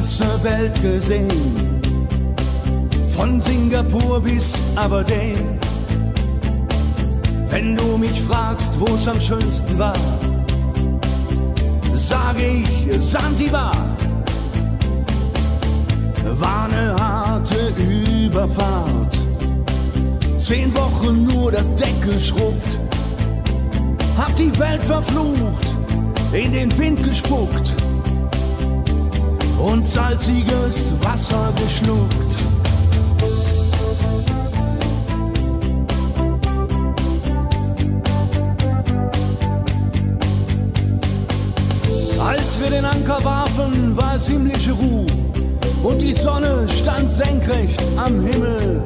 ganze Welt gesehen, von Singapur bis Aberdeen. Wenn du mich fragst, wo es am schönsten war, sage ich Sansibar. War eine harte Überfahrt, 10 Wochen nur das Deck geschrubbt, hab die Welt verflucht, in den Wind gespuckt und salziges Wasser geschluckt. Als wir den Anker warfen, war es himmlische Ruhe und die Sonne stand senkrecht am Himmel.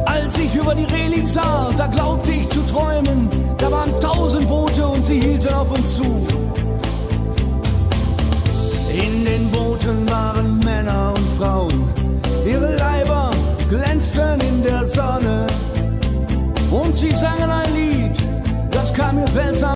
Als ich über die Reling sah, da glaubte ich zu träumen, da waren 1000 Boote und sie hielten auf uns zu. In den Booten waren Männer und Frauen, ihre Leiber glänzten in der Sonne und sie sangen ein Lied, das kam mir seltsam